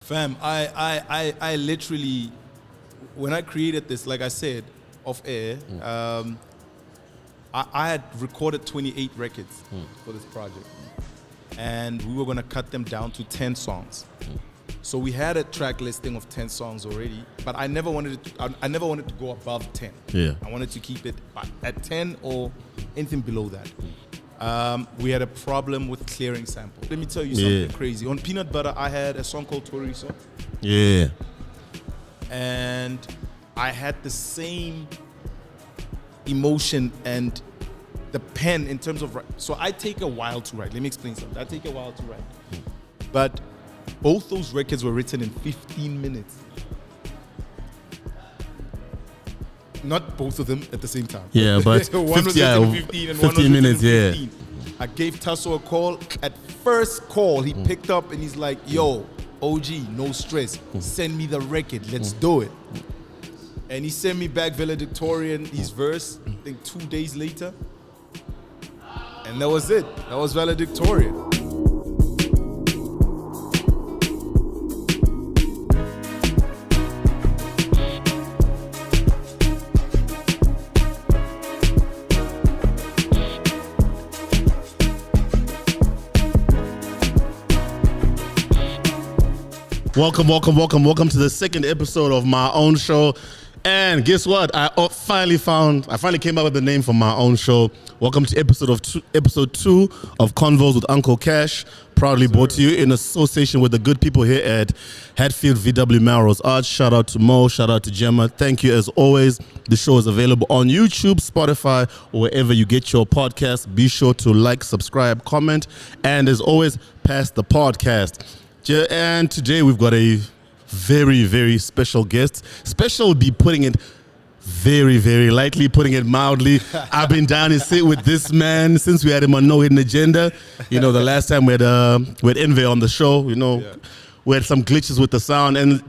Fam, I literally, when I created this, like I said, off air, I had recorded 28 records for this project. And we were going to cut them down to 10 songs. So we had a track listing of 10 songs already, but I never wanted to go above 10. Yeah. I wanted to keep it at 10 or anything below that. We had a problem with clearing samples. Let me tell you something crazy. On Peanut Butter, I had a song called Toriso. Yeah. And I had the same emotion and the pen in terms of... So I take a while to write. Let me explain something. I take a while to write. But both those records were written in 15 minutes. Not both of them at the same time. Yeah, but one was written in 15 and 15 one was minutes, written in 15. I gave Tasso a call. At first call, he picked up and he's like, yo, OG, no stress. Send me the record. Let's do it. And he sent me back valedictorian, his verse, I think 2 days later. And that was it. That was valedictorian. Welcome to the second episode of my own show. And guess what? I finally came up with the name for my own show. Welcome to episode 2 of Convos with Uncle Kash. Proudly brought to you in association with the good people here at Hatfield VW Melrose Arts. Shout out to Mo, shout out to Gemma. Thank you as always. The show is available on YouTube, Spotify, or wherever you get your podcast. Be sure to like, subscribe, comment, and as always, pass the podcast. And today we've got a very, very special guest. Special would be putting it very, very lightly, putting it mildly. I've been down and sit with this man since we had him on No Hidden Agenda. You know, the last time we had Mpho on the show, you know, we had some glitches with the sound. And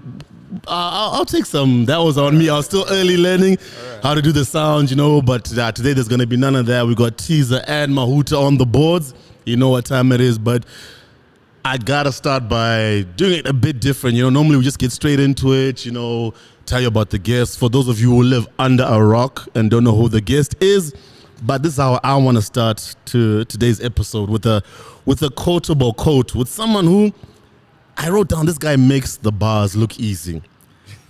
I'll take some. That was on me. I was still early learning how to do the sound, you know. But today there's going to be none of that. We got Teaser and Mahuta on the boards. You know what time it is, but I gotta start by doing it a bit different. You know, normally we just get straight into it, you know, tell you about the guest. For those of you who live under a rock and don't know who the guest is, but this is how I want to start to today's episode with a quotable quote, with someone who I wrote down. This guy makes the bars look easy.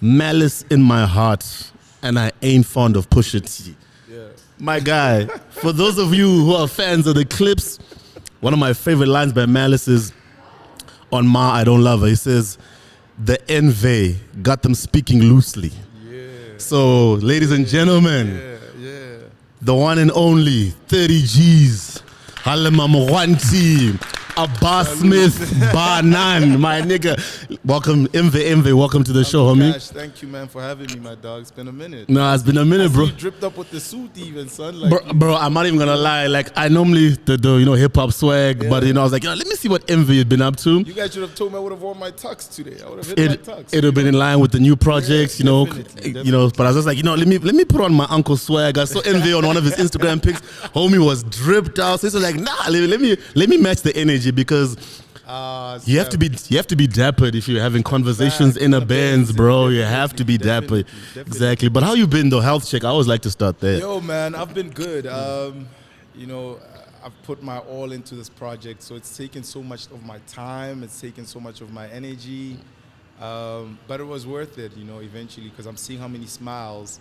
Malice in my heart, and I ain't fond of Pusha T. Yeah. My guy, for those of you who are fans of the clips, one of my favorite lines by Malice is, on Ma, I Don't Love Her, he says, the Mpho got them speaking loosely. Yeah. So, ladies and gentlemen, the one and only 30 G's, Halima Mwanti, Abbas Smith, Banan, my nigga. Welcome, Mpho, welcome to the show, homie. Kash, thank you, man, for having me, my dog. It's been a minute. No, it's been a minute, bro. You dripped up with the suit even, son. Like, bro, I'm not even gonna lie. Like, I normally do you know, hip hop swag, but you know, I was like, let me see what Mpho had been up to. You guys should have told me I would have worn my tux today. I would have hit my tux. It would have been in line with the new projects, you know. Definitely. You know, but I was just like, you know, let me put on my uncle swag. I saw Mpho on one of his Instagram pics. Homie was dripped out. So he's like, nah, let me match the energy, because you have to be dapper if you're having conversations in a band, bro. You have to be dapper. Exactly. But how you been though? Health check. I always like to start there. Yo, man, I've been good. You know, I've put my all into this project, so it's taken so much of my time. It's taken so much of my energy. But it was worth it, you know, eventually, because I'm seeing how many smiles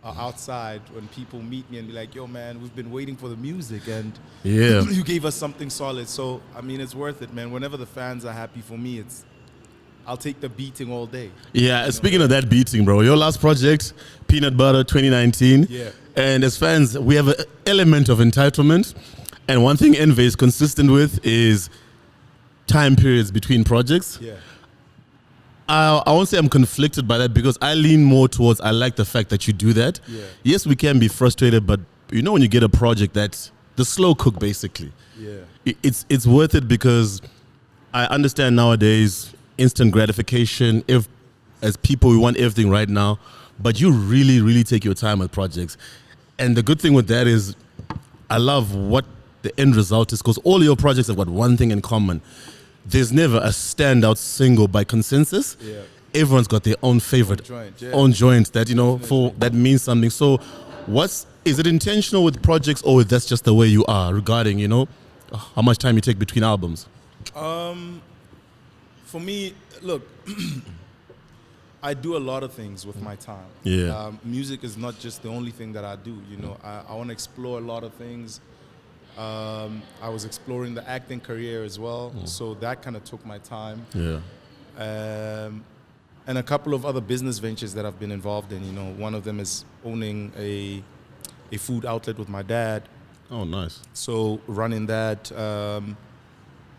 are outside when people meet me and be like, yo, man, we've been waiting for the music, and you gave us something solid. So, I mean, it's worth it, man. Whenever the fans are happy for me, I'll take the beating all day. Yeah, speaking of that beating, bro, your last project, Peanut Butter 2019. Yeah. And as fans, we have an element of entitlement. And one thing Mpho is consistent with is time periods between projects. Yeah. I won't say I'm conflicted by that, because I lean more towards, I like the fact that you do that. Yeah. Yes, we can be frustrated, but you know, when you get a project that's the slow cook, basically, it's worth it, because I understand nowadays instant gratification. If as people we want everything right now, but you really, really take your time with projects. And the good thing with that is, I love what the end result is, because all your projects have got one thing in common. there's never a standout single by consensus. Yeah. Everyone's got their own favorite, own joint that, that means something. So is it intentional with projects, or that's just the way you are regarding, how much time you take between albums? For me, look, I do a lot of things with my time. Yeah. Music is not just the only thing that I do. I want to explore a lot of things. I was exploring the acting career as well, so that kind of took my time. Yeah. And a couple of other business ventures that I've been involved in. One of them is owning a food outlet with my dad. Oh, nice. So running that,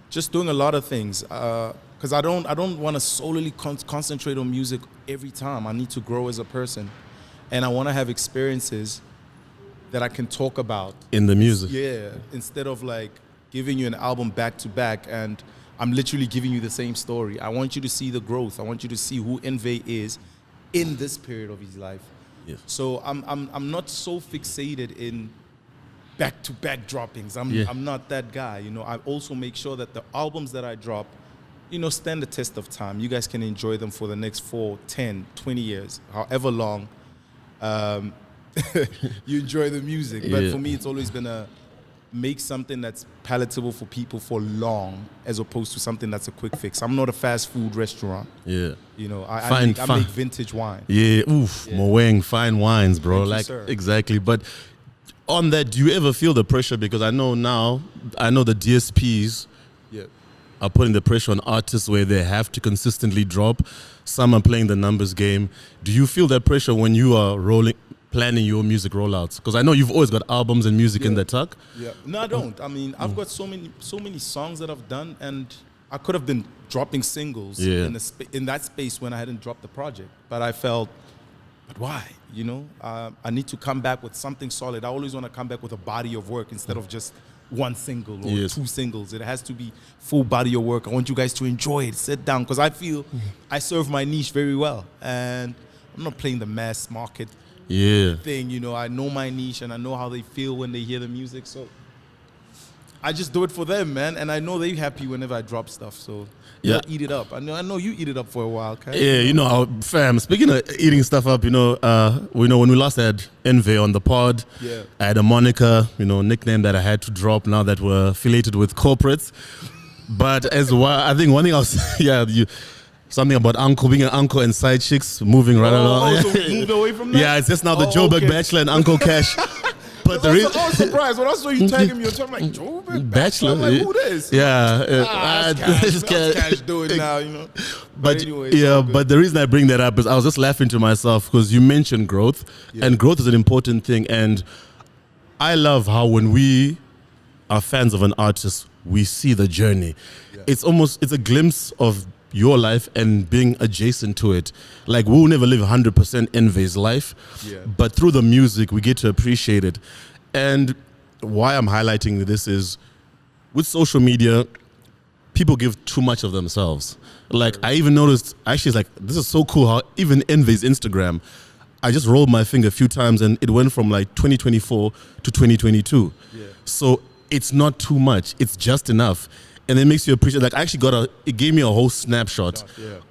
just doing a lot of things. Because I don't want to solely concentrate on music every time. I need to grow as a person, and I want to have experiences that I can talk about in the music. Yeah, instead of like giving you an album back to back and I'm literally giving you the same story. I want you to see the growth. I want you to see who Mpho is in this period of his life. Yes. So I'm not so fixated in back-to-back droppings. I'm not that guy. I also make sure that the albums that I drop, stand the test of time. You guys can enjoy them for the next 4, 10, 20 years, however long you enjoy the music. But for me, it's always been make something that's palatable for people for long, as opposed to something that's a quick fix. I'm not a fast food restaurant. Yeah. I make vintage wine. Yeah, Moeng, fine wines, bro. Thank you, sir. Exactly. But on that, do you ever feel the pressure? Because I know the DSPs are putting the pressure on artists where they have to consistently drop. Some are playing the numbers game. Do you feel that pressure when you are planning your music rollouts? Because I know you've always got albums and music in the tuck. Yeah. No, I don't. I mean, I've got so many songs that I've done, and I could have been dropping singles in that space when I hadn't dropped the project. But I felt, but why? I need to come back with something solid. I always want to come back with a body of work instead of just one single or 2 singles. It has to be full body of work. I want you guys to enjoy it, sit down, because I feel I serve my niche very well, and I'm not playing the mass market thing. I know my niche, and I know how they feel when they hear the music, so I just do it for them, man, and I know they're happy whenever I drop stuff, so they'll eat it up. I know you eat it up for a while, okay? Yeah, fam, speaking of eating stuff up, when we last had Mpho on the pod, I had a moniker, nickname that I had to drop now that we're affiliated with corporates. But as well, I think one thing I was, something about uncle, being an uncle and side chicks, moving right along. So we moved away from that? Yeah, it's just now the Joburg Bachelor and Uncle Kash. But I was surprised when I saw you tagging me on top. I'm like, Joburg Bachelor? I'm like, who this? Yeah. That's Cash doing now, But anyway, but the reason I bring that up is I was just laughing to myself because you mentioned growth, and growth is an important thing. And I love how when we are fans of an artist, we see the journey. It's a glimpse of your life and being adjacent to it. Like, we'll never live 100% Mpho's life, but through the music, we get to appreciate it. And why I'm highlighting this is, with social media, people give too much of themselves. Like, I even noticed, actually, it's like, this is so cool how even Mpho's Instagram, I just rolled my finger a few times and it went from like 2024 to 2022. So it's not too much, it's just enough. And it makes you appreciate, like, I actually it gave me a whole snapshot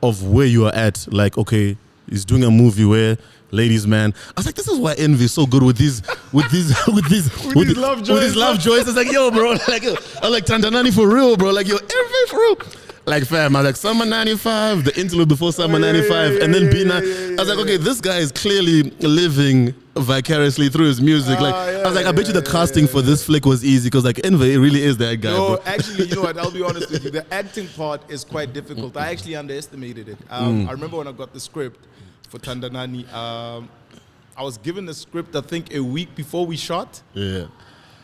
of where you are at. Like, okay, he's doing a movie where ladies man. I was like, this is why Mpho is so good with these love joys. It's like, yo, bro, like, I'm like, Tandanani for real, bro. Like, yo, Mpho for real. Like, fam, I was like, Summer 95, the interlude before Summer 95, and then Bina. I was like, okay, this guy is clearly living vicariously through his music. Like, I was like, I bet you the casting for this flick was easy, because like Mpho really is that guy. No, bro. actually, you know what? I'll be honest with you. The acting part is quite difficult. I actually underestimated it. I remember when I got the script for Tandanani, I was given the script, I think, a week before we shot. Yeah.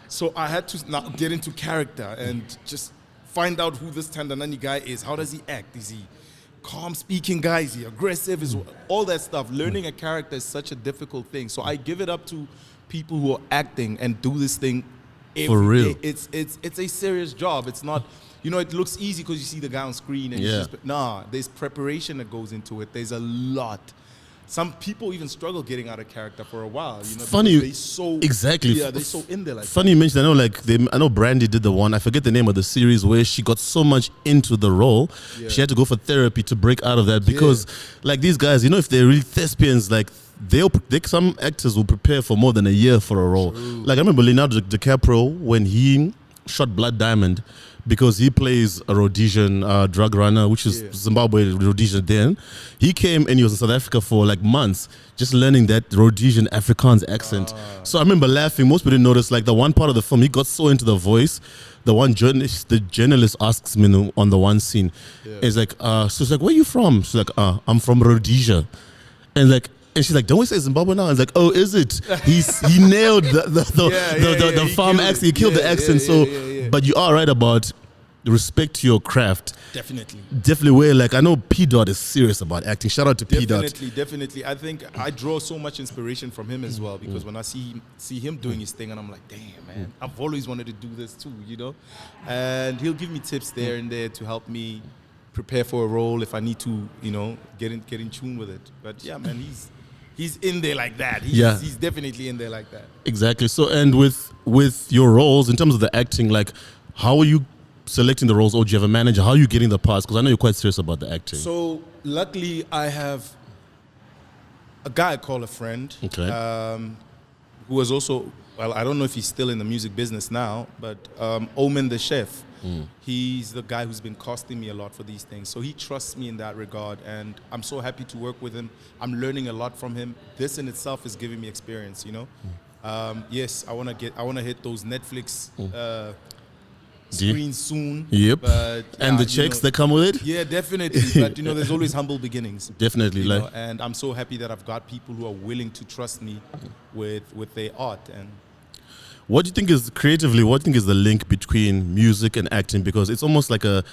So I had to now get into character and just find out who this Tandanani guy is. How does he act? Is he calm speaking guy? Is he aggressive? Is all that stuff. Learning a character is such a difficult thing. So I give it up to people who are acting and do this thing for real. Day. It's a serious job. It's not, it looks easy because you see the guy on screen and there's preparation that goes into it. There's a lot some people even struggle getting out of character for a while. You know, Funny, they so exactly. Yeah, they're so in there. Like funny you mentioned. I know Brandy did the one. I forget the name of the series where she got so much into the role, she had to go for therapy to break out of that because, like these guys, you know, if they're really thespians, like some actors will prepare for more than a year for a role. True. Like I remember Leonardo DiCaprio when he shot Blood Diamond, because he plays a Rhodesian drug runner, which is Zimbabwe Rhodesian then. He came and he was in South Africa for like months, just learning that Rhodesian Afrikaans accent. So I remember laughing. Most people didn't notice, like the one part of the film, he got so into the voice. The journalist asks me on the one scene, it's like, so it's like, where are you from? She's like, I'm from Rhodesia. And she's like, don't we say Zimbabwe now? I was like, oh, is it? He nailed the farm accent. He killed the accent. But you are right about respect to your craft. Definitely. Where like I know P. Dot is serious about acting. Shout out to P. Dot. Definitely. I think I draw so much inspiration from him as well, because when I see him doing his thing, and I'm like, damn man, I've always wanted to do this too, you know. And he'll give me tips there and there to help me prepare for a role if I need to, you know, get in tune with it. But yeah, man, he's in there like that. He's definitely in there like that. Exactly. So, and with your roles, in terms of the acting, like, how are you selecting the roles, or do you have a manager? How are you getting the parts? Because I know you're quite serious about the acting. So, luckily, I have a guy I call a friend, who was also, well, I don't know if he's still in the music business now, but Omen the chef. He's the guy who's been costing me a lot for these things. So he trusts me in that regard, and I'm so happy to work with him. I'm learning a lot from him. This in itself is giving me experience, you know. Yes, I want to hit those Netflix screens soon. Yep. But, and the checks that come with it? Yeah, definitely. But you know, there's always humble beginnings. Definitely. You know, and I'm so happy that I've got people who are willing to trust me with their art. And what do you think is, creatively, what do you think is the link between music and acting? Because it's almost like a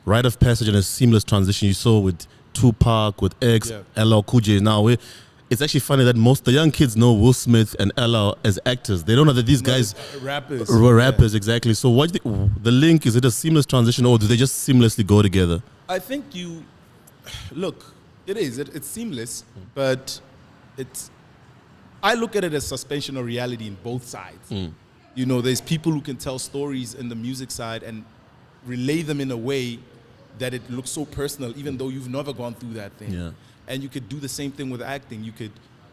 rite of passage and a seamless transition you saw with Tupac, with X, LL Cool J now. It's actually funny that most the young kids know Will Smith and LL as actors. They don't know that these guys were rappers, exactly. So what do you think, the link, is it a seamless transition, or do they just seamlessly go together? I think it's seamless, but I look at it as suspension of reality in both sides. You know, there's people who can tell stories in the music side and relay them in a way that it looks so personal, even though you've never gone through that thing. Yeah. And you could do the same thing with acting. You could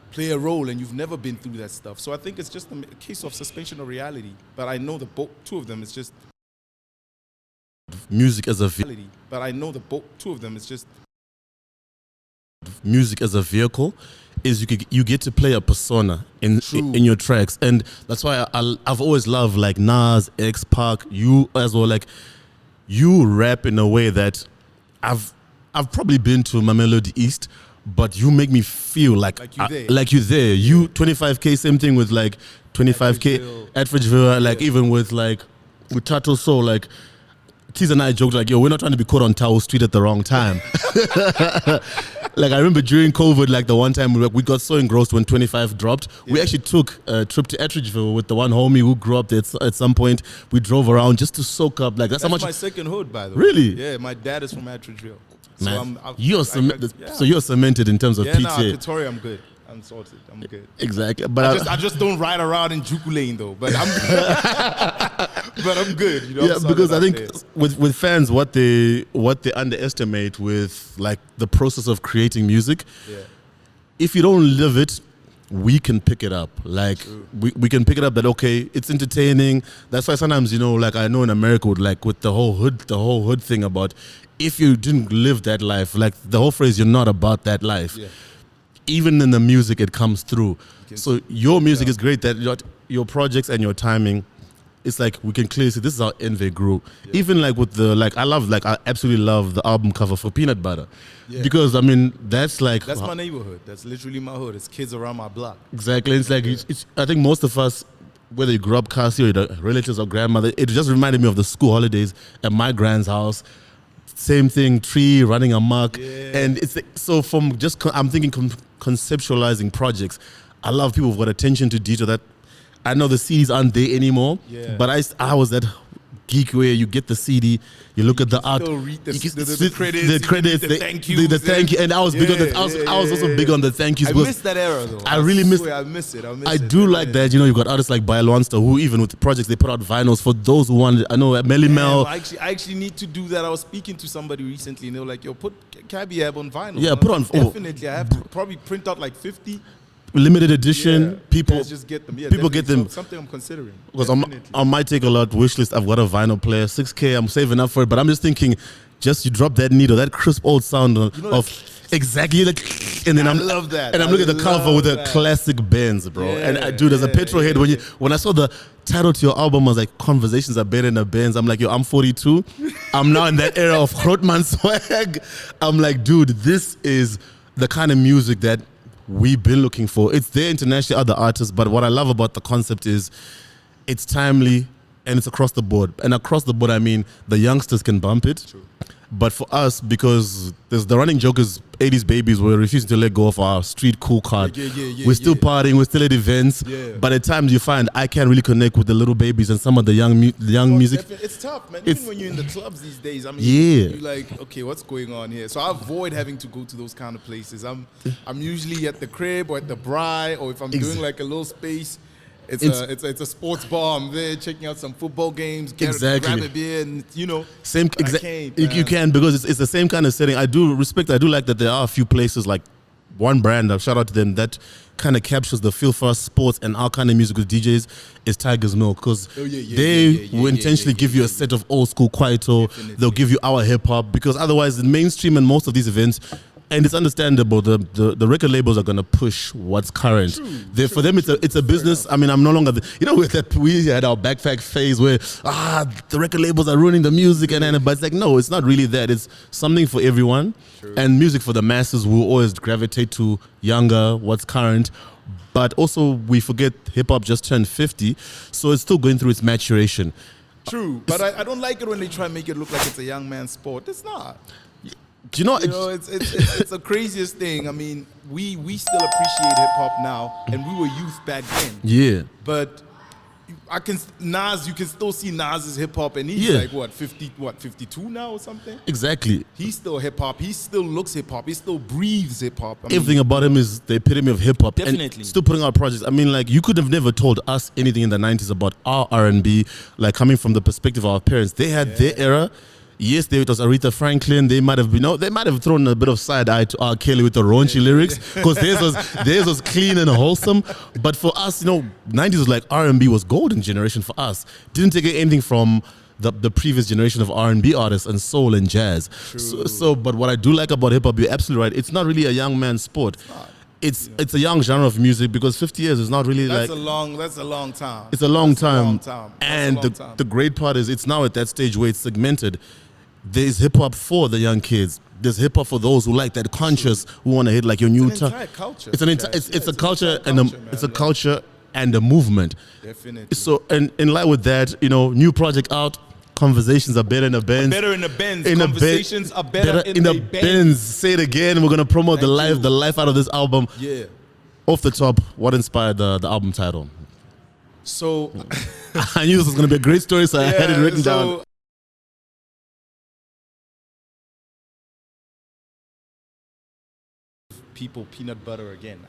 play a role and you've never been through that stuff. So I think it's just a case of suspension of reality. But I know two of them, it's just music as a reality. But I know two of them, it's just music as a vehicle. Is you get to play a persona in your tracks, and that's why I've always loved like Nas, X, Pac, you as well. Like you rap in a way that I've probably been to Mamelodi East, but you make me feel like you're there. You 25K, same thing with like 25K at Fridgeville, like even with Tato Soul, like Tease and I joked like, yo, we're not trying to be caught on Tower Street at the wrong time. Like I remember during COVID, like the one time we got so engrossed when 25 dropped, we actually took a trip to Ettridgeville with the one homie who grew up there at some point. We drove around just to soak up. Like that's how much. My second hood, by the way. Really? Yeah, my dad is from Ettridgeville. Man, so you're cemented in terms of PTA. Yeah, Pretoria, I'm good. I'm sorted. I'm good. Exactly. But I just don't ride around in Juku Lane though. But I'm good. But I'm good. You know, yeah, because I think with fans, what they underestimate with like the process of creating music. Yeah. If you don't live it, we can pick it up. Like we can pick it up that okay, it's entertaining. That's why sometimes, you know, like I know in America with the whole hood thing about if you didn't live that life, like the whole phrase, you're not about that life. Yeah. Even in the music, it comes through. So your music is great. That your projects and your timing, it's like we can clearly see this is how Envy grew. Yeah. Even like with I absolutely love the album cover for Peanut Butter, because I mean that's my neighborhood. That's literally my hood. It's kids around my block. Exactly. It's like it's I think most of us, whether you grew up Kasi or your relatives or grandmother, it just reminded me of the school holidays at my grand's house. Same thing, tree running amok, and it's so from just I'm thinking conceptualizing projects. I love people who've got attention to detail. That I know the CDs aren't there anymore, but I was that geek where you get the CD, you look at the art, still read the you can credits, the credits, the thank yous, the thank you, and I was big on that. I was also big on the thank yous. I miss that era though. I really miss. I miss it. I do like that. You know, you've got artists like Bial Wanster who even with the projects they put out vinyls for those who want. I know Melly Mel. I actually need to do that. I was speaking to somebody recently and they were like, "Yo, put C.A.B.I.A.B on vinyl." Yeah, put on. Definitely, I have to probably print out like 50. Limited edition, people just get them. Yeah, people get them. Something I'm considering. Because on my Take a Lot wish list, I've got a vinyl player, 6K. I'm saving up for it, but I'm just thinking, just you drop that needle, that crisp old sound of exactly, and then I love that. And I'm looking at the cover with a classic Benz, bro. And I do. There's a petrol head when I saw the title to your album, I was like, "Conversations are better than a Benz." I'm like, yo, I'm 42. I'm now in that era of Grootman swag. I'm like, dude, this is the kind of music that we've been looking for. It's there internationally, other artists, but what I love about the concept is it's timely and it's across the board. And across the board, I mean, the youngsters can bump it. True. But for us, because there's the running joke is 80s babies, we're refusing to let go of our street cool card. We're still partying, we're still at events. But at times you find I can't really connect with the little babies and some of the young music. It's tough, man. Even when you're in the clubs these days, I mean, you're like, okay, what's going on here? So I avoid having to go to those kind of places. I'm usually at the crib or at the braai, or if I'm doing like a little space, it's a sports bar. I'm there checking out some football games, grab a beer, and you know. You can, because it's the same kind of setting. I do like that there are a few places like one brand, shout out to them, that kind of captures the feel for us sports and our kind of music with DJs is Tiger's Milk, because they will intentionally give you a set of old school Kwaito. They'll give you our hip hop, because otherwise the mainstream and most of these events, and it's understandable, the record labels are gonna push what's current. For them, it's a business. I mean, I'm no longer we had our backpack phase where the record labels are ruining the music, but it's like, no, it's not really that. It's something for everyone, and music for the masses will always gravitate to younger, what's current. But also we forget hip hop just turned 50, so it's still going through its maturation. True, but I don't like it when they try and make it look like it's a young man's sport. It's not. Do you know, it's the craziest thing. I mean, we still appreciate hip hop now, and we were youth back then. Yeah. But Nas, you can still see Nas's hip hop, and he's like 52 now or something. Exactly. He's still hip hop. He still looks hip hop. He still breathes hip hop. Everything about him is the epitome of hip hop. Definitely. And still putting out projects. I mean, like, you could have never told us anything in the 90s about our R&B, like coming from the perspective of our parents. They had their era. Yes, it was Aretha Franklin. They might have thrown a bit of side eye to R. Kelly with the raunchy lyrics, because theirs was clean and wholesome. But for us, 90s was like R&B was golden generation for us. Didn't take anything from the previous generation of R&B artists and soul and jazz. But what I do like about hip hop, you're absolutely right. It's not really a young man's sport. It's a young genre of music, because 50 years is not really that's a long time. It's a long time. And the great part is it's now at that stage where it's segmented. There's hip hop for the young kids. There's hip hop for those who like that conscious, who want to hit like your new It's an entire culture. It's a culture it's a culture and a movement. Definitely. So and in line with that, new project out. Conversations are better in a Benz. Better in a Benz. Conversations are better in a Benz. Say it again. We're gonna promote the life out of this album. Yeah. Off the top, what inspired the album title? So I knew this was gonna be a great story, so I had it written down. People peanut butter again.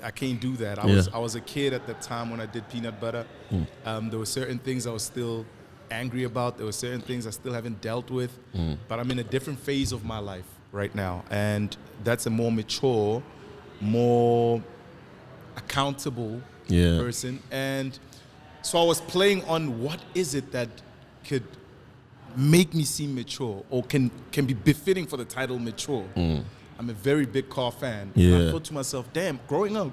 I can't do that. I was a kid at the time when I did peanut butter. There were certain things I was still angry about. There were certain things I still haven't dealt with. But I'm in a different phase of my life right now, and that's a more mature, more accountable person. And so I was playing on what is it that could make me seem mature, or can be befitting for the title mature. I'm a very big car fan. Yeah. I thought to myself, damn, growing up,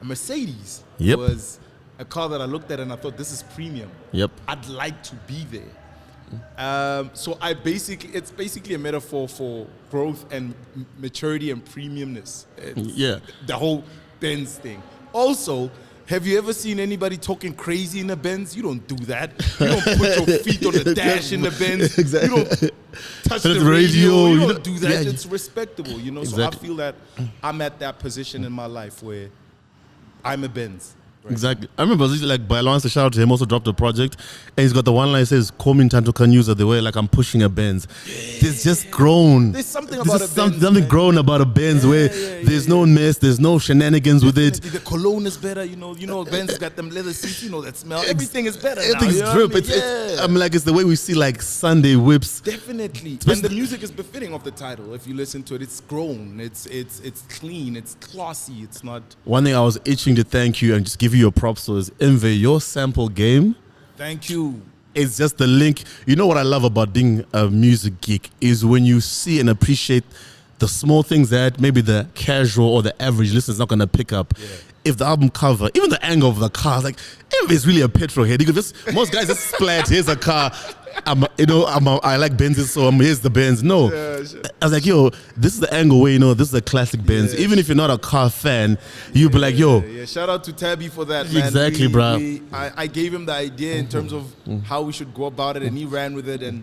a Mercedes Yep. was a car that I looked at and I thought, this is premium. Yep. I'd like to be there. So it's basically a metaphor for growth and maturity and premiumness. The whole Benz thing. Also, have you ever seen anybody talking crazy in a Benz? You don't do that. You don't put your feet on the dash in the Benz. Exactly. You don't touch the radio. You don't do that. It's respectable, Exactly. So I feel that I'm at that position in my life where I'm a Benz. Exactly. I remember like Balance, a shout out to him, also dropped a project, and he's got the one line that says, "Call me Tanto Kanyuza," the way like I'm pushing a Benz. There's just grown. There's something about a Benz. Something grown about a Benz where there's no mess, there's no shenanigans with it. The cologne is better, you know. Benz has got them leather seats, you know that smell. Everything is better. Everything's now, drip. I mean? It's the way we see like Sunday whips. Definitely. And the music is befitting of the title. If you listen to it, it's grown. It's clean. It's classy. It's not. One thing I was itching to thank you and just give you your props was Mpho, your sample game. Thank you. It's just the link. You know what I love about being a music geek is when you see and appreciate the small things that maybe the casual or the average listener is not going to pick up. Yeah. If the album cover, even the angle of the car, like, if it's really a petrol head, because most guys just splat, here's a car. I like Benzes, so here's the Benz. No, sure. I was like, yo, this is the angle where this is a classic Benz. Even if you're not a car fan, you'll be like, yo. Yeah. Shout out to Tabby for that, man. Exactly, bro. I gave him the idea in terms of how we should go about it, and he ran with it, and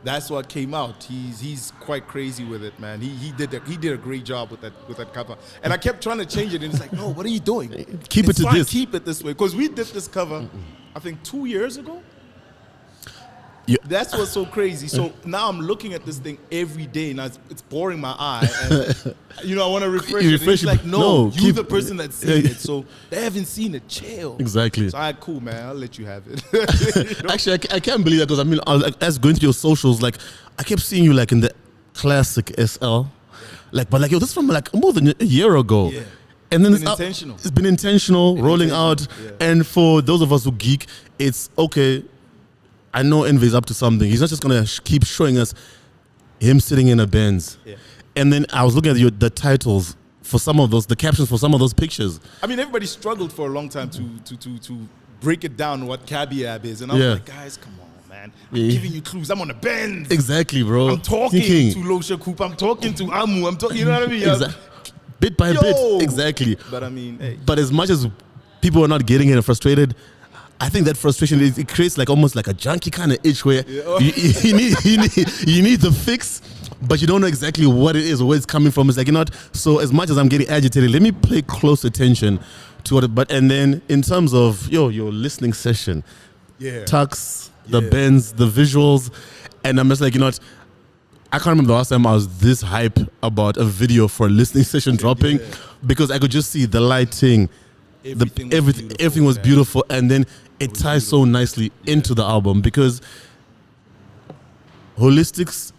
that's what came out. He's quite crazy with it, man. He did a great job with that cover, and I kept trying to change it, and he's like, no, what are you doing? Keep it to this. Keep it this way, because we did this cover, I think 2 years ago. Yeah. That's what's so crazy. So now I'm looking at this thing every day, and it's boring my eye. And, I want to refresh it. And he's like, no, you're the person that's seen it. So they haven't seen it. Chill. Exactly. So, all right, cool, man. I'll let you have it. Actually, I can't believe that because I was like, as going through your socials, like I kept seeing you like in the classic SL, but this is from like more than a year ago. Yeah. And then it's been intentional, rolling out. Yeah. And for those of us who geek, it's okay. I know Mpho's up to something. He's not just going to keep showing us him sitting in a Benz. Yeah. And then I was looking at the titles for some of those, the captions for some of those pictures. I mean, everybody struggled for a long time to break it down what C.A.B.I.A.B is. And I was like, guys, come on, man. I'm giving you clues. I'm on a Benz. Exactly, bro. I'm talking to Losha Coop. I'm talking to Amu. I'm talking, you know what I mean? Bit by bit. Exactly. But I mean, hey. But as much as people are not getting it and frustrated, I think that frustration it creates like almost like a junkie kind of itch where you need the fix, but you don't know exactly what it is or where it's coming from. It's like so as much as I'm getting agitated, let me pay close attention to it. And then in terms of your listening session, Tux, the Benz, the visuals, and I'm just like I can't remember the last time I was this hype about a video for a listening session dropping because I could just see the lighting. Everything was beautiful, and then it ties so nicely into the album because holistics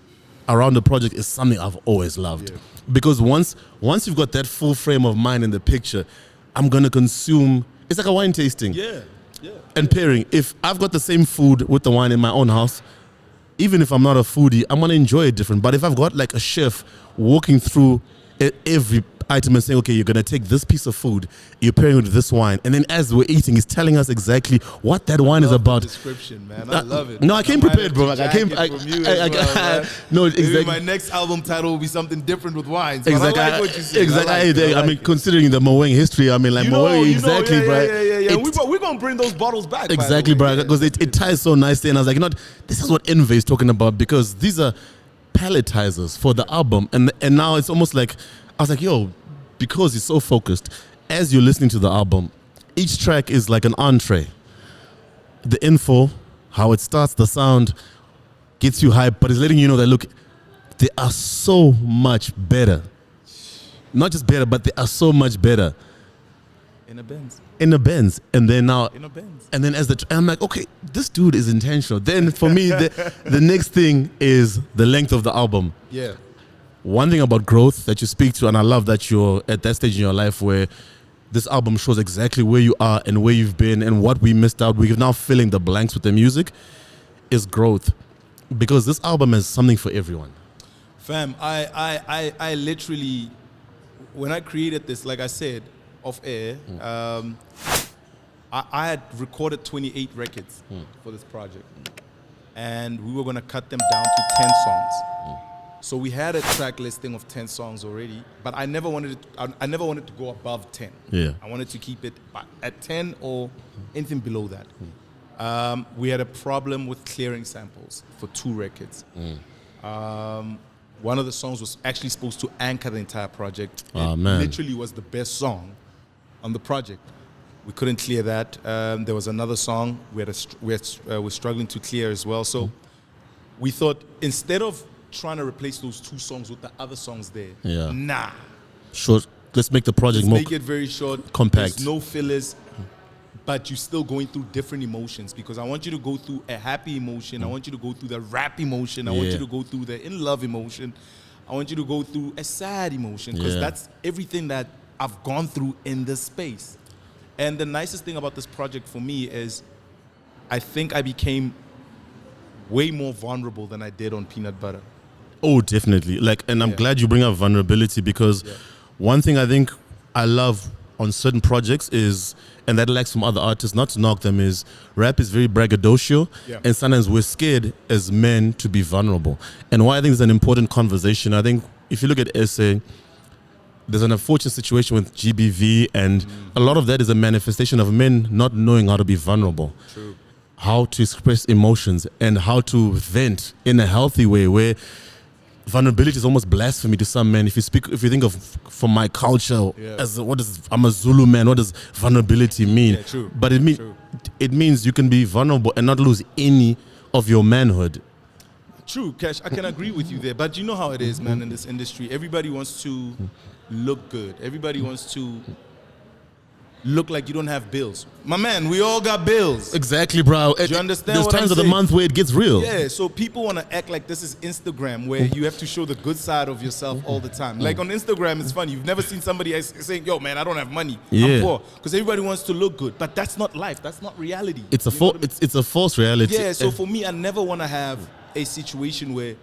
around the project is something I've always loved. Because once you've got that full frame of mind in the picture, I'm gonna consume. It's like a wine tasting. And pairing. If I've got the same food with the wine in my own house, even if I'm not a foodie, I'm gonna enjoy it different. But if I've got like a chef walking through every item and saying, okay, you're going to take this piece of food, you're pairing with this wine, and then as we're eating, he's telling us exactly what that wine is about. The description, man. I love it. No, I came prepared, bro. I came from you no, exactly. Maybe my next album title will be something different with wines. Exactly. I like what you said. Exactly. I mean, considering the Moeng history, I mean, like Moeng, exactly, bro. Yeah. We're going to bring those bottles back. Exactly, bro. Because it ties so nicely. And I was like, this is what Mpho is talking about because these are palletizers for the album. And now it's almost like, I was like, yo, because he's so focused, as you're listening to the album, each track is like an entree. The info, how it starts, the sound, gets you hyped, but it's letting you know that, look, they are so much better. Not just better, but they are so much better. In a Benz. And then now, in a Benz. And then I'm like, okay, this dude is intentional. Then for me, the next thing is the length of the album. Yeah. One thing about growth that you speak to, and I love that you're at that stage in your life where this album shows exactly where you are and where you've been and what we missed out. We're now filling the blanks with the music, is growth. Because this album has something for everyone. Fam, I literally, when I created this, like I said, off air, I had recorded 28 records for this project. And we were going to cut them down to 10 songs. So we had a track listing of 10 songs already, but I never wanted to go above 10. Yeah. I wanted to keep it at 10 or anything below that. We had a problem with clearing samples for 2 records. One of the songs was actually supposed to anchor the entire project. Oh, it man. literally was the best song on the project. We couldn't clear that. There was another song we're struggling to clear as well. So we thought, instead of trying to replace those 2 songs with the other songs there, nah. Short. Let's make the project Make it very short, compact. There's no fillers, but you're still going through different emotions, because I want you to go through a happy emotion. I want you to go through the rap emotion. I want you to go through the in-love emotion. I want you to go through a sad emotion, because that's everything that I've gone through in this space. And the nicest thing about this project for me is I think I became way more vulnerable than I did on Peanut Butter. Oh, definitely. And I'm glad you bring up vulnerability, because one thing I think I love on certain projects is, and that lacks from other artists, not to knock them, is rap is very braggadocio, and sometimes we're scared as men to be vulnerable. And why I think it's an important conversation, I think if you look at SA, there's an unfortunate situation with GBV, and a lot of that is a manifestation of men not knowing how to be vulnerable. True. How to express emotions and how to vent in a healthy way, where vulnerability is almost blasphemy to some men. If you think of from my culture as I'm a Zulu man, what does vulnerability mean? True. But it means you can be vulnerable and not lose any of your manhood. True, Kash. I can agree with you there. But you know how it is, man, in this industry. Everybody wants to look good. Everybody wants to look like you don't have bills. My man, we all got bills. Exactly, bro. Do you understand There's what I'm times of the saying? month where it gets real. Yeah, so people want to act like this is Instagram, where you have to show the good side of yourself all the time. Like on Instagram, it's funny. You've never seen somebody saying, yo, man, I don't have money. I'm poor. Because everybody wants to look good. But that's not life. That's not reality. It's a false reality. Yeah, so for me, I never want to have a situation where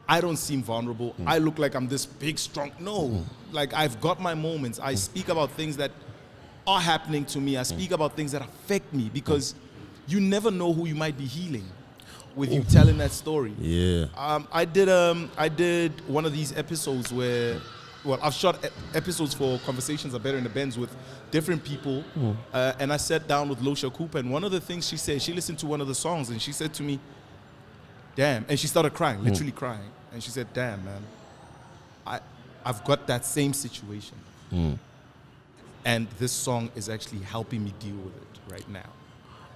I don't seem vulnerable. I look like I'm this big, strong. No. Like, I've got my moments. I speak about things that are happening to me. I speak about things that affect me, because you never know who you might be healing with you telling that story. Yeah. I did one of these episodes where, well, I've shot episodes for Conversations Are Better in the Benz with different people, and I sat down with Losha Cooper, and one of the things she said, she listened to one of the songs, and she said to me, damn, and she started crying, literally crying, and she said, damn, man, I've got that same situation. And this song is actually helping me deal with it right now.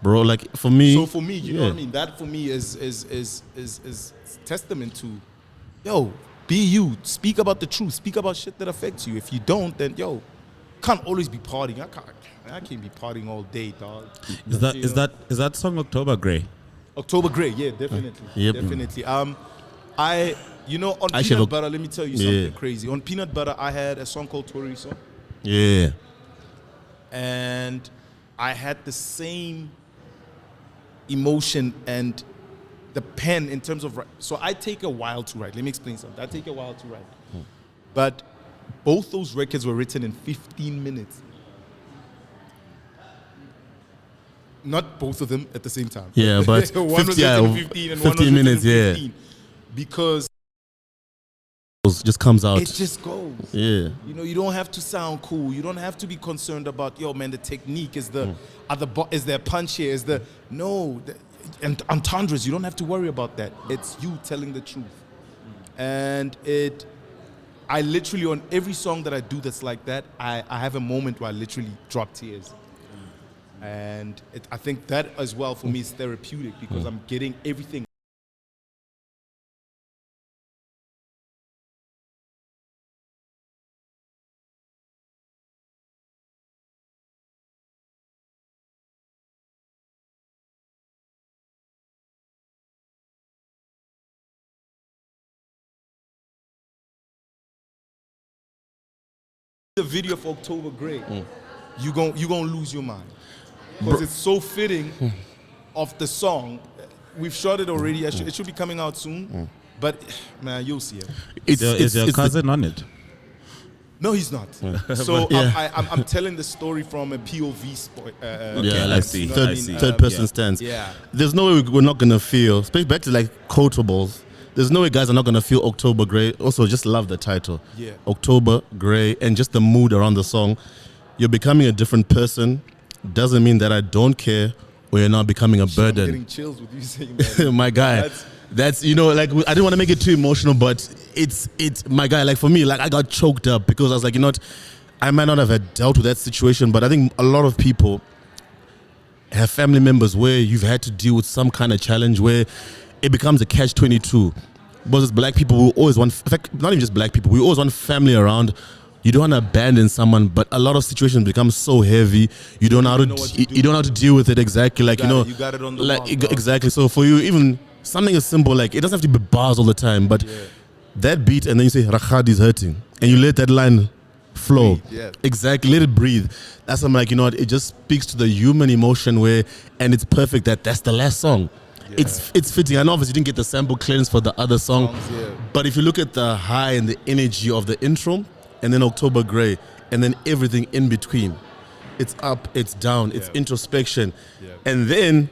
Bro, like for me. So for me, you know what I mean? That for me is testament to, yo, be you. Speak about the truth. Speak about shit that affects you. If you don't, then yo, can't always be partying. I can't be partying all day, dog. Is that song October Grey? October Grey, yeah, definitely. Definitely. On Peanut Butter, let me tell you something crazy. On Peanut Butter, I had a song called Toriso. Yeah. And I had the same emotion and the pen in terms of, so I take a while to write. Let me explain something. I take a while to write. But both those records were written in 15 minutes. Not both of them at the same time. Yeah, but one was written in 15 and 15 one was minutes, written in 15. Because just comes out. It just goes. Yeah. You know, you don't have to sound cool. You don't have to be concerned about, yo, man, the technique is is there a punch here? And entendres, you don't have to worry about that. It's you telling the truth. And I literally, on every song that I do that's like that, I have a moment where I literally drop tears. And I think that as well for me is therapeutic, because I'm getting everything. The video for October Grey, you gonna lose your mind, because it's so fitting of the song. We've shot it already. It should be coming out soon, but man, you'll see it. Is your cousin on it? No, he's not. So I'm telling the story from a POV. I see. Third person stance. Yeah. There's no way we're not gonna feel. Back to like quotables. There's no way guys are not gonna feel October Grey. Also, just love the title. Yeah. October Grey, and just the mood around the song. You're becoming a different person. Doesn't mean that I don't care, or you're not becoming a burden. I'm getting chills with you saying that. My guy. That's like, I didn't want to make it too emotional, but it's my guy. Like for me, like I got choked up because I was like, I might not have had dealt with that situation, but I think a lot of people have family members where you've had to deal with some kind of challenge where it becomes a catch-22. Because as black people, we always want, in fact, not even just black people, we always want family around. You don't want to abandon someone, but a lot of situations become so heavy. You don't know how to deal with it exactly. Like, you got it on the mark, bro. exactly. So for you, even something as simple, like, it doesn't have to be bars all the time, but that beat, and then you say, Rakhad is hurting. And you let that line flow. Breathe, yeah. Exactly. Let it breathe. That's something like, you know what, it just speaks to the human emotion where, and it's perfect that's the last song. Yeah. It's fitting. I know obviously you didn't get the sample clearance for the other song, but if you look at the high and the energy of the intro, and then October Grey, and then everything in between, it's up, it's down, it's introspection, and then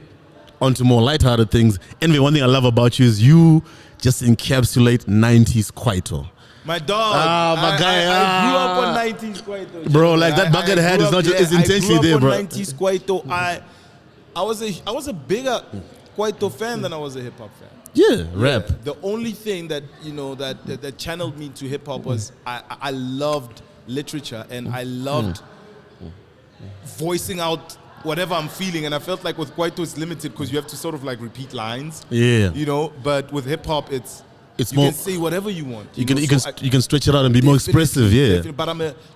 onto more lighthearted things. Anyway, one thing I love about you is you just encapsulate 90s Kwaito. My dog. My guy. I grew up on 90s Kwaito. Bro, like that bucket hat is not just, it's intentionally there, bro. I grew up on 90s Kwaito. I was a bigger Kwaito fan than I was a hip hop fan. Yeah, rap. The only thing that, you know, that channeled me to hip hop was I loved literature, and I loved voicing out whatever I'm feeling, and I felt like with Kwaito it's limited because you have to sort of like repeat lines. Yeah. You know, but with hip hop it's you more, can say whatever you want. You can stretch it out and be more expressive, yeah. But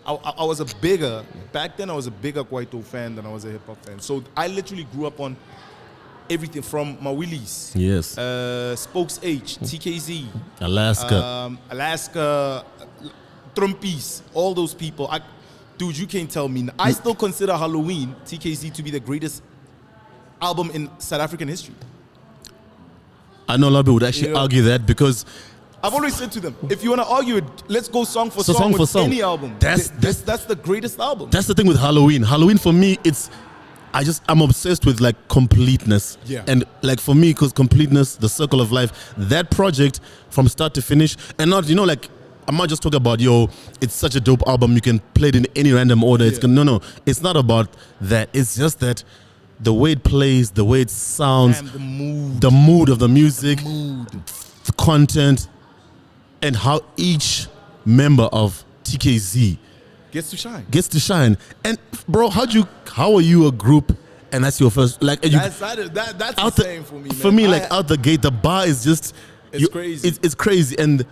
I was a bigger, back then I was a bigger Kwaito fan than I was a hip hop fan. So I literally grew up on everything from Mawili's, Spokes H, TKZ, Alaska, Trumpis, all those people. Dude, you can't tell me. I still consider Halloween, TKZ, to be the greatest album in South African history. I know a lot of people would actually argue that, because I've always said to them, if you want to argue it, let's go song for song with any album. That's the greatest album. That's the thing with Halloween. Halloween for me, I'm obsessed with like completeness. Yeah. And like for me, because completeness, the circle of life, that project from start to finish, and not, you know, like, I'm not just talking about, it's such a dope album, you can play it in any random order. No, it's not about that. It's just that the way it plays, the way it sounds, the mood of the music, the content, and how each member of TKZ gets to shine. And bro, how are you a group and that's your first, like, that's insane for me, man. For me, like, out the gate, the bar is just, crazy. It's crazy. And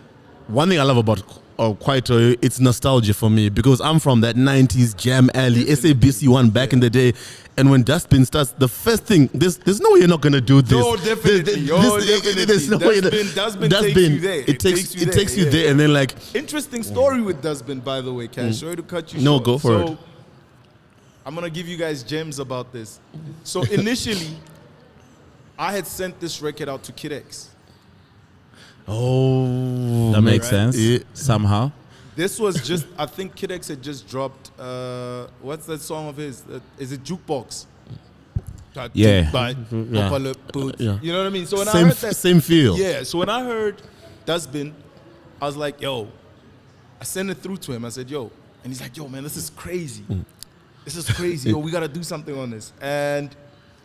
one thing I love about Kwaito, it's nostalgia for me, because I'm from that 90s Jam Alley, SABC one back in the day. And when Dustbin starts, the first thing, there's no way you're not going to do this. No, definitely. There's no way. Dustbin takes you there. It takes you there. And then, like, interesting story with Dustbin, by the way, Kash. Sorry to cut you short. No, go for it. I'm going to give you guys gems about this. So initially, I had sent this record out to Kid X. Oh, that makes sense. Somehow. This was just, I think Kid X had just dropped, what's that song of his? Is it Jukebox? Yeah. You know what I mean? So when I same, heard that, same feel. Yeah, so when I heard Dustbin, I was like, yo, I sent it through to him. I said, yo, and he's like, yo, man, this is crazy. This is crazy. Yo, we got to do something on this. And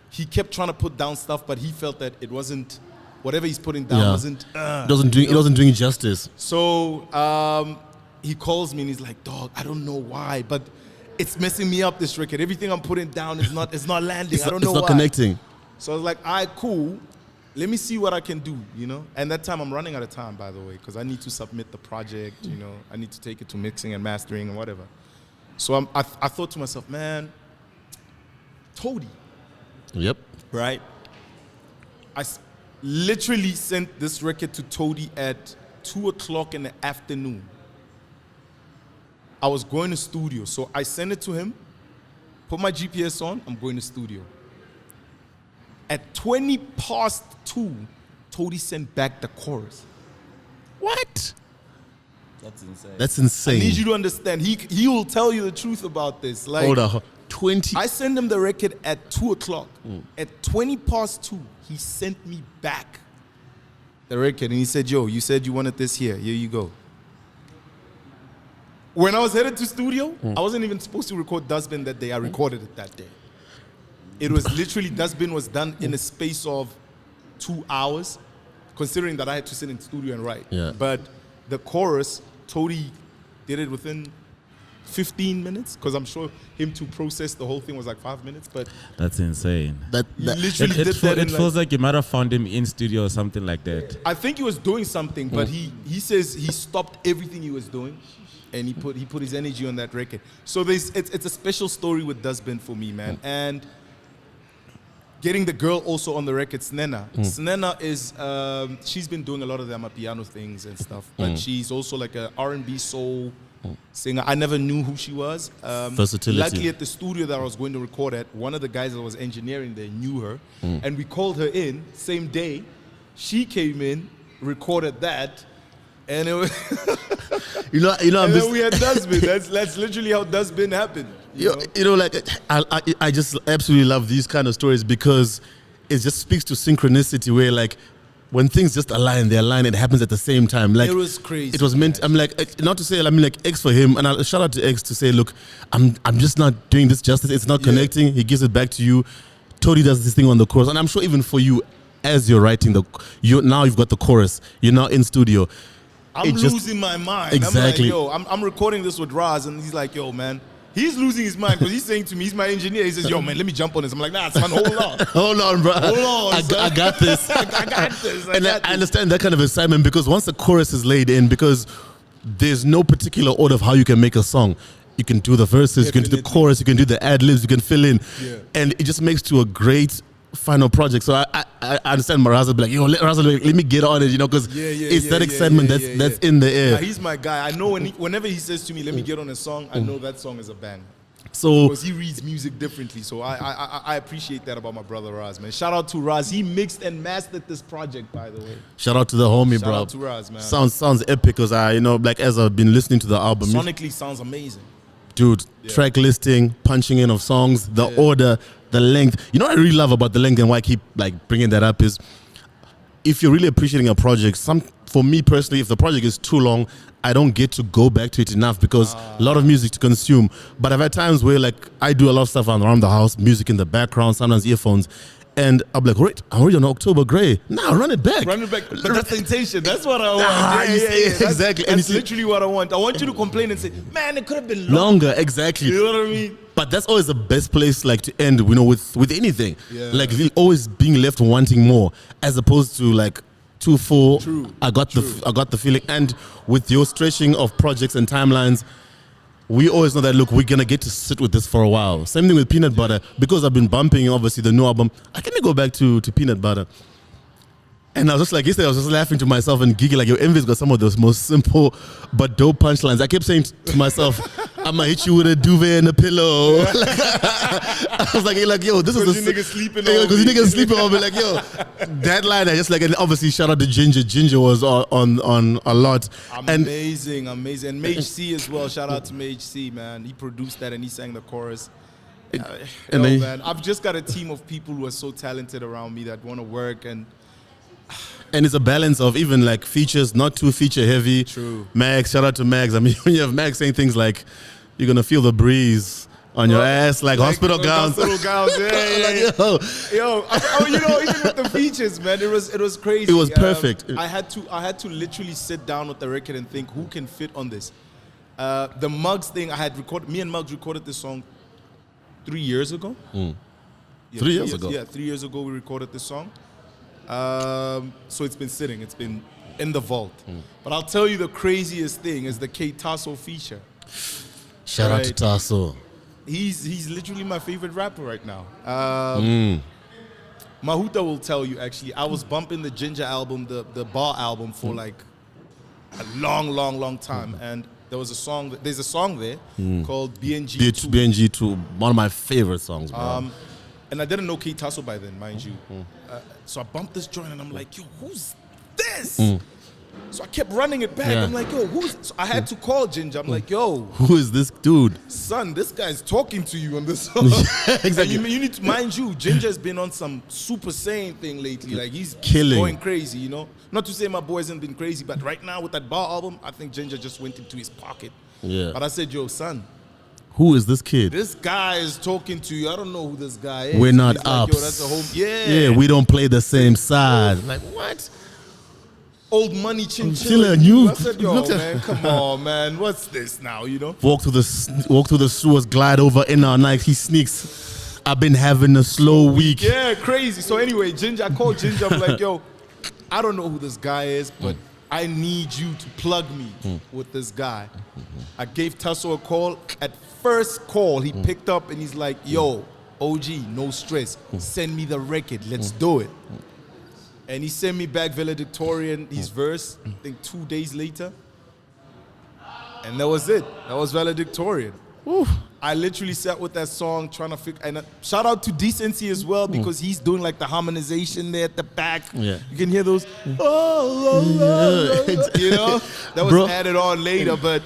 he kept trying to put down stuff, but he felt that it wasn't, whatever he's putting down wasn't. It wasn't doing justice. So he calls me and he's like, dog, I don't know why, but it's messing me up, this record. Everything I'm putting down is not landing. I don't know why. It's not connecting. So I was like, all right, cool. Let me see what I can do, you know? And that time, I'm running out of time, by the way, because I need to submit the project, you know? I need to take it to mixing and mastering and whatever. So I thought to myself, man, Toady. Yep. Right? I literally sent this record to Toady at 2 o'clock in the afternoon. I was going to studio, so I sent it to him, put my GPS on, I'm going to studio. At 20 past 2, Toady sent back the chorus. What? That's insane. That's insane. I need you to understand. He will tell you the truth about this. Like, hold on. 20. I sent him the record at 2 o'clock. At 20 past 2, he sent me back the record, and he said, yo, you said you wanted this here. Here you go. When I was headed to studio, I wasn't even supposed to record Dustbin that day. I recorded it that day. It was literally, Dustbin was done in a space of 2 hours, considering that I had to sit in studio and write. Yeah. But the chorus, Toady did it within 15 minutes, because I'm sure him to process the whole thing was like 5 minutes, but That's insane. he literally did It that in feels like you might have found him in studio or something like that. I think he was doing something, but he says he stopped everything he was doing, and he put his energy on that record. So it's a special story with Dustbin for me, man. And getting the girl also on the record, Snena. Snena is she's been doing a lot of the Amapiano things and stuff, but she's also like a R&B soul singer. I never knew who she was. Versatility. Luckily, at the studio that I was going to record at, one of the guys that was engineering there knew her, and we called her in same day. She came in, recorded that, and it was you know, and then we had Dustbin. That's literally how Dustbin happened. You know, like I just absolutely love these kind of stories because it just speaks to synchronicity where like when things just align, they align. It happens at the same time. Like it was crazy. It was meant. I'm like, not to say. I mean, like X for him, and I'll shout out to X to say, look, I'm just not doing this justice. It's not connecting. He gives it back to you. Tony does this thing on the chorus, and I'm sure even for you, as you're writing now you've got the chorus. You're now in studio. I'm losing my mind. Exactly. I'm like, yo, I'm recording this with Raz, and he's like, yo, man. He's losing his mind because he's saying to me, he's my engineer. He says, yo, man, let me jump on this. I'm like, nah, son, hold on. Hold on, bro. Hold on. I got this. I got this. And I understand that kind of excitement because once the chorus is laid in, because there's no particular order of how you can make a song. You can do the verses, you can do the chorus, you can do the ad-libs, you can fill in. Yeah. And it just makes to a great final project. So I understand Maraza be like, yo, let me get on it, you know, because it's that excitement that's in the air. Yeah, he's my guy. I know whenever he says to me, let me get on a song, I know that song is a bang. So because he reads music differently. So I appreciate that about my brother Raz, man. Shout out to Raz. He mixed and mastered this project, by the way. Shout out to the homie, bro. Shout out to Raz, man. Sounds epic because like as I've been listening to the album. Sonically sounds amazing. Dude, track listing, punching in of songs, the order, the length. You know what I really love about the length and why I keep like bringing that up is if you're really appreciating a project, for me personally, if the project is too long, I don't get to go back to it enough because a lot of music to consume. But I've had times where like I do a lot of stuff around the house, music in the background, sometimes earphones. And I'm like, wait, I'm already on October Grey. Nah, run it back. Run it back. But that's the intention. That's what I want. Exactly. That's literally what I want. I want you to complain and say, man, it could have been longer. Exactly. You know what I mean? But that's always the best place like to end, you know, with anything. Yeah. Like always being left wanting more as opposed to like too full. True. I got the feeling. And with your stretching of projects and timelines, we always know that, look, we're going to get to sit with this for a while. Same thing with Peanut Butter. Because I've been bumping, obviously, the new album, I can go back to Peanut Butter. And I was just like, yesterday, I was just laughing to myself and giggling, like, your Envy's got some of those most simple but dope punchlines. I kept saying to myself, I'm going to hit you with a duvet and a pillow. I was like, yo, this is the niggas sleeping on me. Because you niggas sleeping on me. Like, yo, that line, I just like, and obviously, shout out to Ginger. Ginger was on a lot. Amazing. And Mage C as well. Shout out to Mage C, man. He produced that and he sang the chorus. Man, I've just got a team of people who are so talented around me that want to work and it's a balance of even like features, not too feature heavy. True. Max, shout out to Max. I mean, when you have Max saying things like, you're going to feel the breeze on your ass, like hospital gowns. Hospital gowns, Yo, you know, even with the features, man, it was crazy. It was perfect. I had to literally sit down with the record and think, who can fit on this? The Muggs thing, me and Muggs recorded this song 3 years ago. Yeah, 3 years ago? Yeah, 3 years ago we recorded this song. So it's been sitting. It's been in the vault. But I'll tell you the craziest thing is the K Tasso feature. Shout out to Tasso. He's literally my favorite rapper right now. Mahuta will tell you, actually, I was bumping the Ginger album, the Bar album, for like a long time. And there's a song there called BNG2. BNG2, one of my favorite songs, bro. And I didn't know K Tasso by then, mind you. So I bumped this joint and I'm like, yo, who's this? So I kept running it back. I'm like, yo, who's this? So I had to call Ginger. I'm like, yo, who is this dude? Son, this guy's talking to you on this song. Exactly. You need to, mind you, Ginger's been on some Super Saiyan thing lately. Like he's killing, going crazy, you know? Not to say my boy hasn't been crazy, but right now with that Bar album, I think Ginger just went into his pocket. Yeah. But I said, yo, son, who is this kid? This guy is talking to you. I don't know who this guy is. We're not He's ups. like, yo, that's a whole, yeah, we don't play the same side. Like, what? old money chinchilla. Chinchilla, you- I said, yo, man, come on, man. What's this now, you know? Walk through the sewers, glide over in our night. He sneaks. I've been having a slow week. Yeah, crazy. So anyway, Ginger, I called Ginger. I'm like, yo, I don't know who this guy is, but I need you to plug me with this guy. I gave Tasso a call. At first call, he picked up and he's like, yo, OG, no stress. Send me the record. Let's do it. And he sent me back Valedictorian, his verse, I think 2 days later. And that was it. That was Valedictorian. I literally sat with that song trying to figure. And shout out to Decency as well, because he's doing like the harmonization there at the back. Yeah. You can hear those. You know, that was added on later, but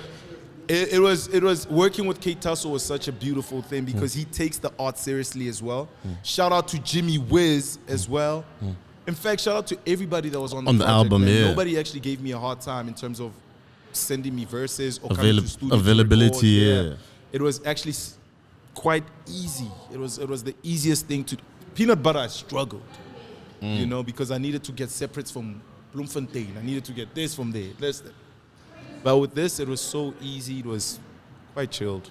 it was working with K Tasso was such a beautiful thing because he takes the art seriously as well. Shout out to Jimmy Wiz as well. In fact, shout out to everybody that was on the project, album. man. Yeah, nobody actually gave me a hard time in terms of sending me verses or coming to studio availability. to record. Yeah. It was actually quite easy. It was the easiest thing to. Peanut butter, I struggled, you know, because I needed to get separates from Bloemfontein. I needed to get this from there. But with this, it was so easy. It was quite chilled.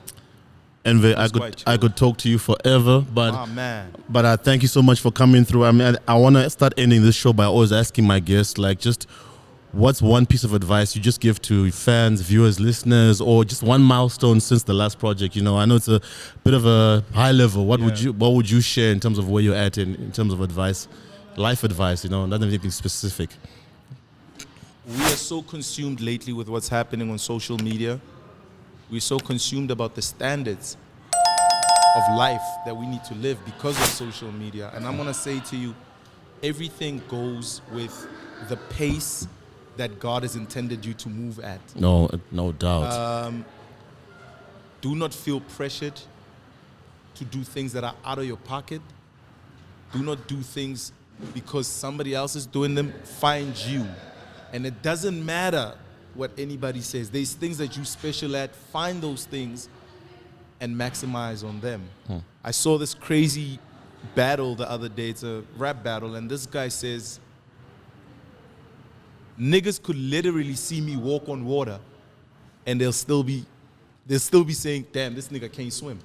Envy, I could talk to you forever, but I thank you so much for coming through. I mean, I want to start ending this show by always asking my guests, like, just what's one piece of advice you just give to fans, viewers, listeners, or just one milestone since the last project? You know, I know it's a bit of a high level. What would you share in terms of where you're at in terms of advice, life advice? You know, not anything specific. We are so consumed lately with what's happening on social media. We're so consumed about the standards of life that we need to live because of social media. And I'm going to say to you, everything goes with the pace that God has intended you to move at. No doubt. Do not feel pressured to do things that are out of your pocket. Do not do things because somebody else is doing them. Find you. And it doesn't matter what anybody says. There's things that you're special at. Find those things and maximize on them. I saw this crazy battle the other day. It's a rap battle, and this guy says, niggas could literally see me walk on water and they'll still be saying, damn, this nigga can't swim.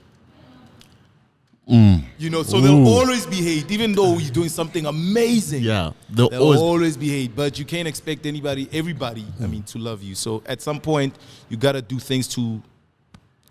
You know, so they'll always be hate, even though he's doing something amazing. Yeah, they'll always be hate, but you can't expect everybody, to love you. So at some point, you gotta do things to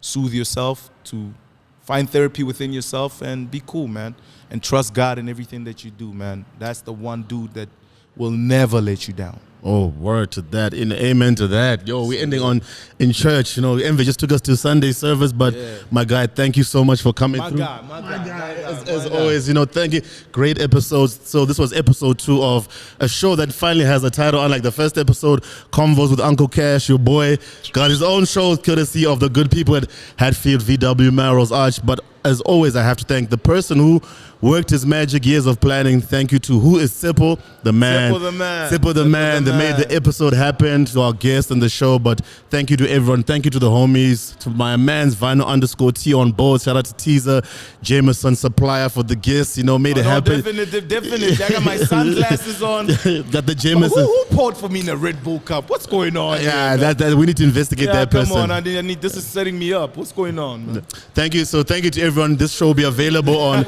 soothe yourself, to find therapy within yourself, and be cool, man. And trust God in everything that you do, man. That's the one dude that will never let you down. Oh, word to that. Amen to that. Yo, we're ending on in church. You know, Envy just took us to Sunday service, but my guy, thank you so much for coming through. My guy. As always, you know, thank you. Great episodes. So this was episode 2 of a show that finally has a title, unlike the first episode, Convos with Uncle Kash. Your boy got his own show, courtesy of the good people at Hatfield VW Melrose Arch. But as always, I have to thank the person who worked his magic years of planning. Thank you to Who is Sipho, the man. Sipho the man that made the episode happen, to our guests on the show. But thank you to everyone. Thank you to the homies, to my man's Vinyl_T on board. Shout out to Teaser, Jameson Supplier for the gifts. You know, made it happen. Definitely. I got my sunglasses on. Got the Jameson. Who poured for me in a Red Bull cup? What's going on? Yeah, that we need to investigate that person. Come on, I need. This is setting me up. What's going on, man? Thank you. So thank you to everyone. This show will be available on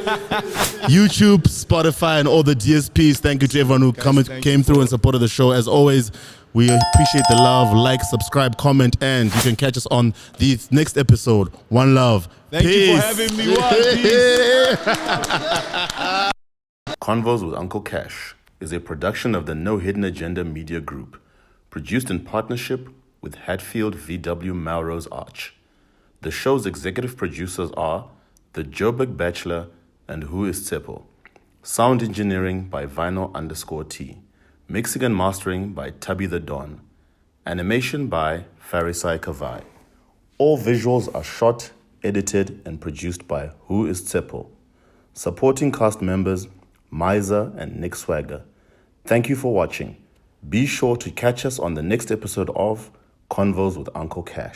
YouTube, Spotify, and all the DSPs. Thank you to everyone who came through and supported the show. As always, we appreciate the love. Like, subscribe, comment, and you can catch us on the next episode. One love. Thank you for having me. Convos with Uncle Kash is a production of the No Hidden Agenda Media Group, produced in partnership with Hatfield VW Melrose Arch. The show's executive producers are the Joburg Bachelor and Who is Sipho. Sound engineering by Vinyl_T. Mixing and mastering by Tubby the Don. Animation by Farisai Kavai. All visuals are shot, edited, and produced by Who is Sipho. Supporting cast members Miza and Nick Swagger. Thank you for watching. Be sure to catch us on the next episode of Convos with Uncle Kash.